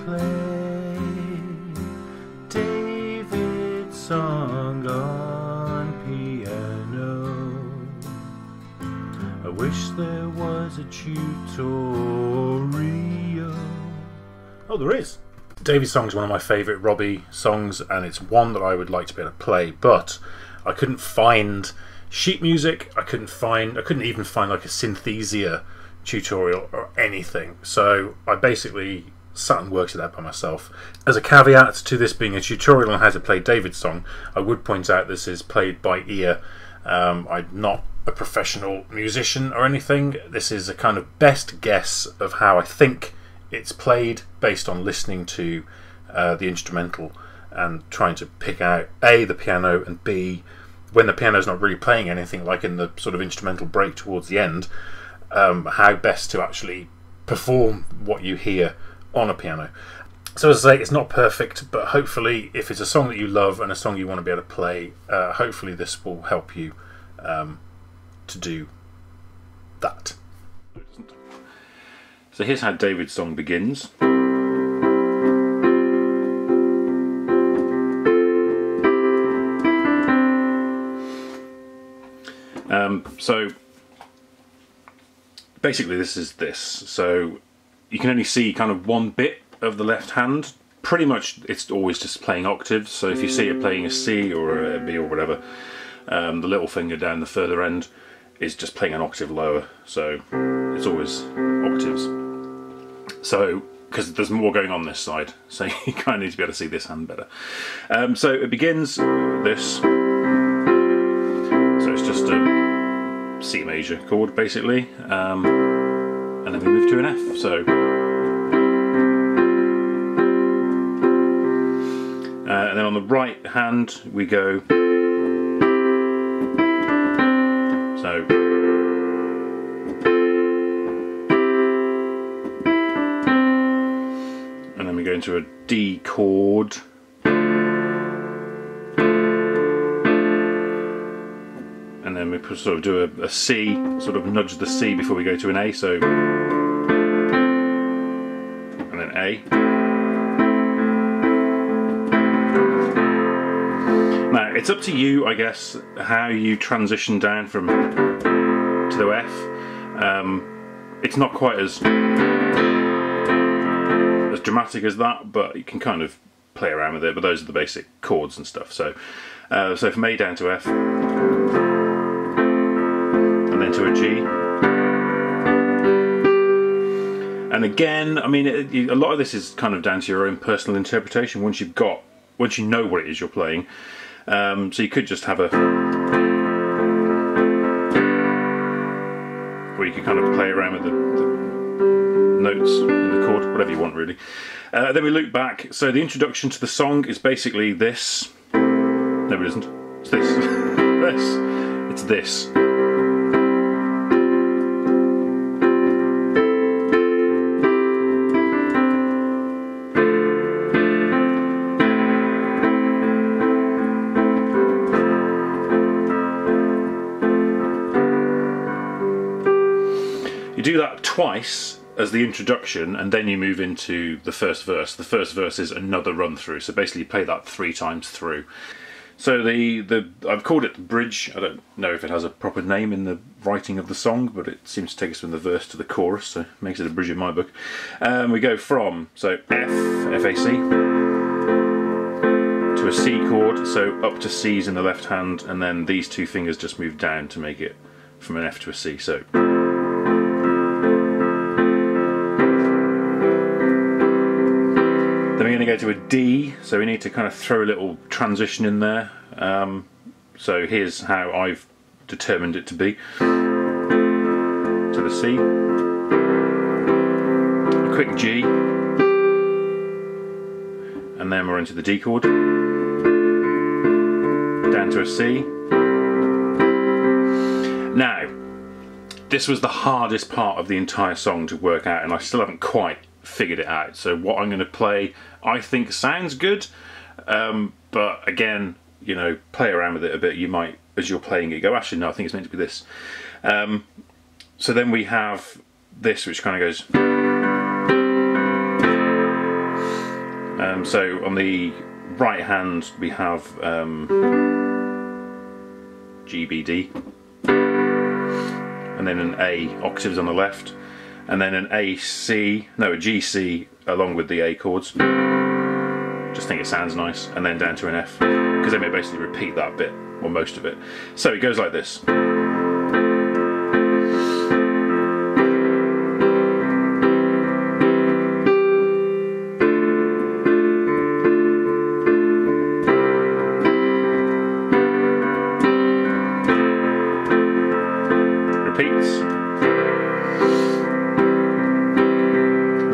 play David's song on piano. I wish there was a tutorial. Oh, there is. David's song is one of my favourite Robbie songs, and it's one that I would like to be able to play, but I couldn't find sheet music. I couldn't even find like a Synthesia tutorial or anything. So I basically sat and worked it out by myself. As a caveat to this being a tutorial on how to play David's song, I would point out this is played by ear. I'm not a professional musician or anything. This is a kind of best guess of how I think it's played based on listening to the instrumental and trying to pick out A, the piano, and B, when the piano's not really playing anything, like in the sort of instrumental break towards the end, how best to actually perform what you hear on a piano. So as I say, it's not perfect, but hopefully if it's a song that you love and a song you want to be able to play, hopefully this will help you to do that. So here's how David's song begins. So basically this is this. So you can only see kind of one bit of the left hand. Pretty much it's always just playing octaves. So if you see it playing a C or a B or whatever, the little finger down the further end is just playing an octave lower. So it's always octaves. So, because there's more going on this side, so you kind of need to be able to see this hand better. So it begins this. So it's just a C major chord basically, and then we move to an F. So, and then on the right hand we go. So. And then we go into a D chord, and then we sort of do a C, sort of nudge the C before we go to an A, so, and then A. Now it's up to you, I guess, how you transition down from to the F. It's not quite as dramatic as that, but you can kind of play around with it, but those are the basic chords and stuff. So so from A down to F, and then to a G, and again, I mean, a lot of this is kind of down to your own personal interpretation once you know what it is you're playing. So you could just have a, or you could kind of play around with the notes in the chord, whatever you want really. Then we loop back. So the introduction to the song is basically this. No, it isn't. It's this. This. It's this. You do that twice as the introduction, and then you move into the first verse. The first verse is another run through, so basically you play that 3 times through. So I've called it the bridge. I don't know if it has a proper name in the writing of the song, but it seems to take us from the verse to the chorus, so it makes it a bridge in my book. We go from, so F, F-A-C, to a C chord, so up to C's in the left hand, and then these 2 fingers just move down to make it from an F to a C. So. Then we're going to go to a D, so we need to kind of throw a little transition in there. So here's how I've determined it to be. To the C, a quick G, and then we're into the D chord, down to a C. Now, this was the hardest part of the entire song to work out, and I still haven't quite figured it out. So what I'm going to play I think sounds good, but again, you know, play around with it a bit. You might, as you're playing it, go, actually no, I think it's meant to be this. So then we have this, which kind of goes, So on the right hand we have GBD, and then an A octaves on the left, and then an a GC along with the A chords. Just think it sounds nice, and then down to an F, because then we basically repeat that bit, or most of it. So it goes like this.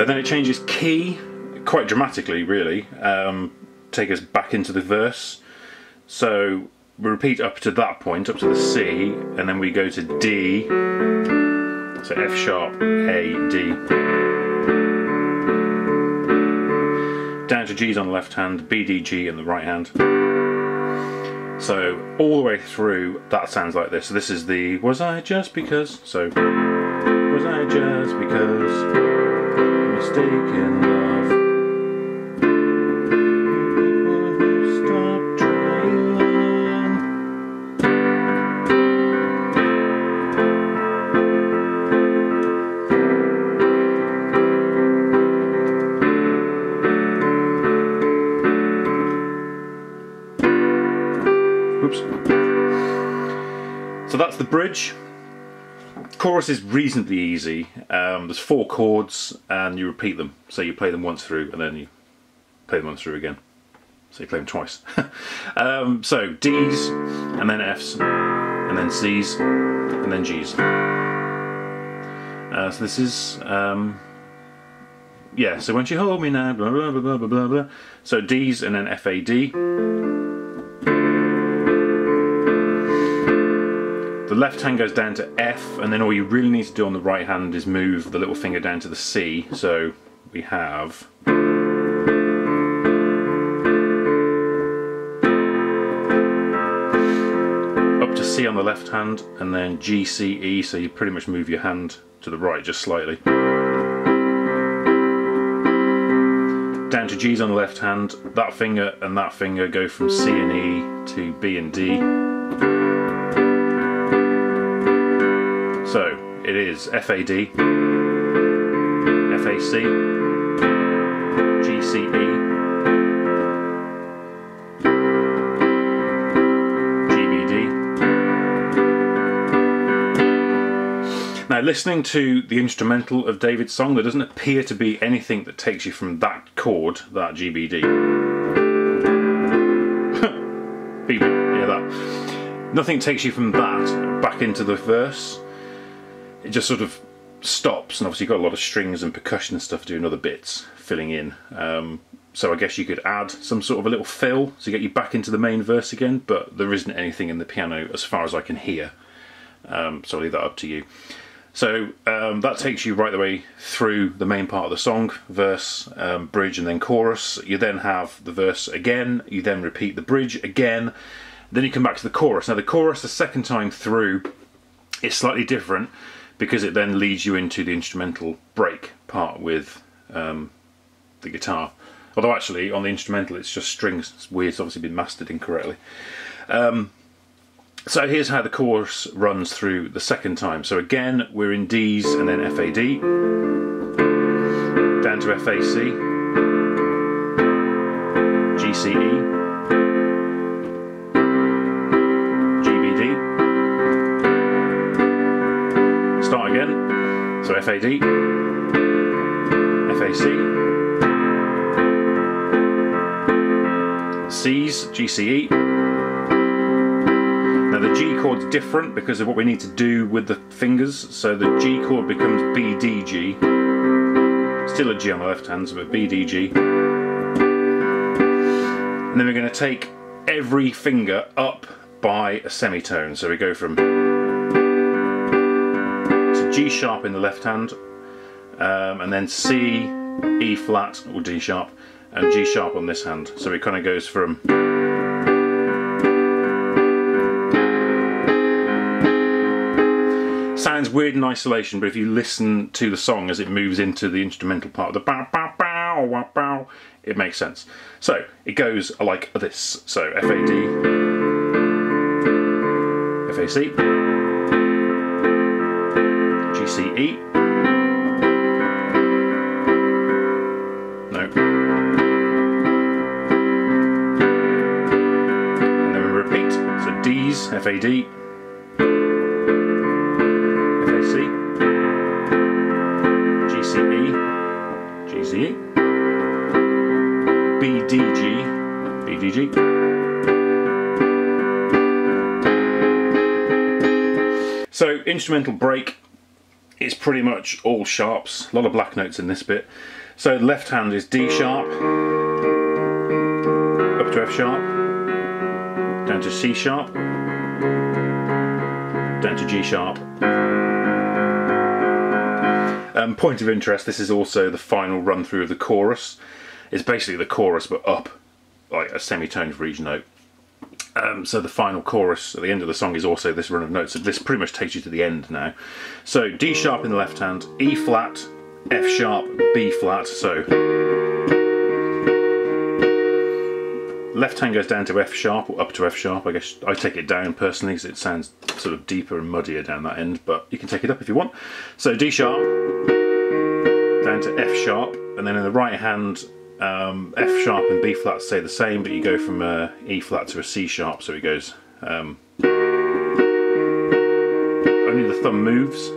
Then it changes key quite dramatically, really. Take us back into the verse. So we repeat up to that point, up to the C, and then we go to D. So F sharp, A, D. Down to G's on the left hand, B, D, G on the right hand. So all the way through, that sounds like this. So this is the Was I Just Because? So was I just because mistaken love? Stop trying. Oops. So that's the bridge. Chorus is reasonably easy. There's 4 chords and you repeat them. So you play them once through and then you play them once through again. So you play them twice. So D's and then F's and then C's and then G's. So this is yeah. So won't you hold me now? Blah blah blah blah blah blah. So D's and then F A D. The left hand goes down to F, and then all you really need to do on the right hand is move the little finger down to the C. So we have up to C on the left hand, and then G, C, E, so you pretty much move your hand to the right just slightly. Down to G's on the left hand, that finger and that finger go from C and E to B and D. So it is F A D, F A C, G C E, G B D. Now, listening to the instrumental of David's song, there doesn't appear to be anything that takes you from that chord, that G B D. People, hear that? Nothing takes you from that back into the verse. It just sort of stops, and obviously you've got a lot of strings and percussion and stuff doing other bits, filling in. So I guess you could add some sort of a little fill to get you back into the main verse again, but there isn't anything in the piano as far as I can hear. So I'll leave that up to you. So that takes you right the way through the main part of the song, verse, bridge, and then chorus. You then have the verse again, you then repeat the bridge again, then you come back to the chorus. Now the chorus, the second time through, is slightly different, because it then leads you into the instrumental break part with the guitar. Although actually on the instrumental it's just strings. It's weird, it's obviously been mastered incorrectly. So here's how the chorus runs through the second time. So again we're in D's and then F A D, down to F A C, G C E, start again, so F A D, F A C, C's, G C E. Now the G chord's different because of what we need to do with the fingers, so the G chord becomes B, D, G. Still a G on the left hand, so B, D, G. And then we're going to take every finger up by a semitone, so we go from G sharp in the left hand, and then C, E flat or D sharp, and G sharp on this hand. So it kind of goes from sounds weird in isolation, but if you listen to the song as it moves into the instrumental part of the bow bow bow, bow, wah, bow. It makes sense. So it goes like this. So F A D, F A C, G C E. No. And then we repeat. So D's, F A D, F A C, G C E, G C E, B D G, B D G. So instrumental break is pretty much all sharps. A lot of black notes in this bit. So the left hand is D sharp, up to F sharp, down to C sharp, down to G sharp. Point of interest, this is also the final run through of the chorus. It's basically the chorus but up, like a semitone for each note. So the final chorus at the end of the song is also this run of notes. So this pretty much takes you to the end now. So D sharp in the left hand, E flat, F sharp, B flat. So left hand goes down to F sharp or up to F sharp. I guess I take it down personally because it sounds sort of deeper and muddier down that end, but you can take it up if you want. So D sharp down to F sharp, and then in the right hand F sharp and B flat stay the same, but you go from a E flat to a C sharp, so it goes only the thumb moves.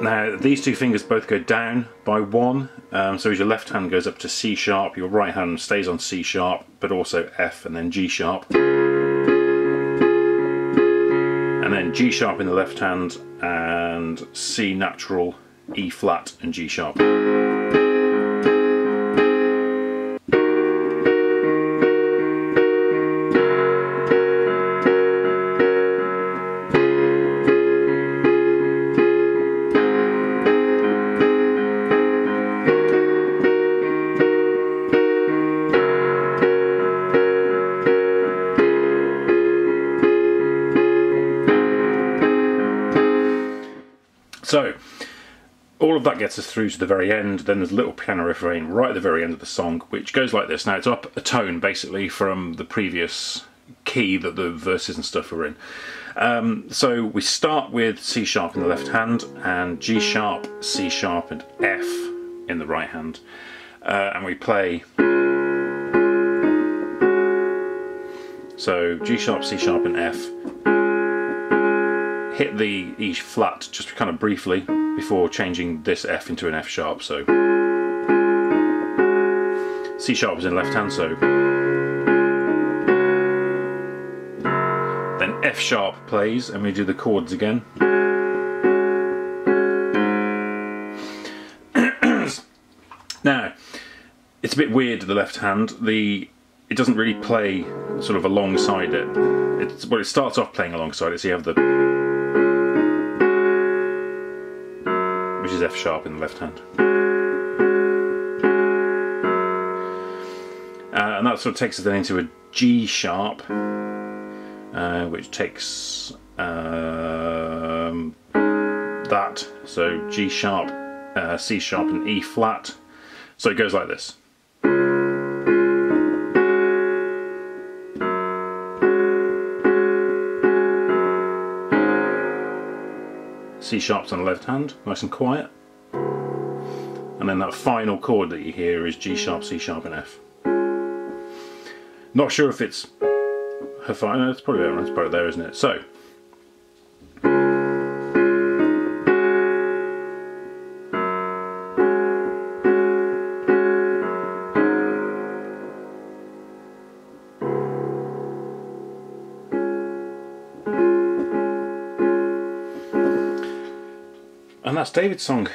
Now these two fingers both go down by one, so as your left hand goes up to C sharp, your right hand stays on C sharp, but also F and then G sharp. And then G sharp in the left hand and C natural, E flat and G sharp. So, all of that gets us through to the very end. Then there's a little piano refrain right at the very end of the song, which goes like this. Now it's up a tone basically from the previous key that the verses and stuff are in. So we start with C sharp in the left hand and G sharp, C sharp and F in the right hand. And we play, so G sharp, C sharp and F. Hit the E flat just kind of briefly before changing this F into an F sharp. So C sharp is in left hand, so then F sharp plays and we do the chords again. Now it's a bit weird the left hand. It doesn't really play sort of alongside it. Well, it starts off playing alongside it, so you have the, which is F sharp in the left hand. And that sort of takes us then into a G sharp, which takes that, so G sharp, C sharp and E flat. So it goes like this. C sharp's on the left hand, nice and quiet. And then that final chord that you hear is G sharp, C sharp and F. Not sure if it's her final, it's probably there, it's probably there, isn't it? So and that's David's song.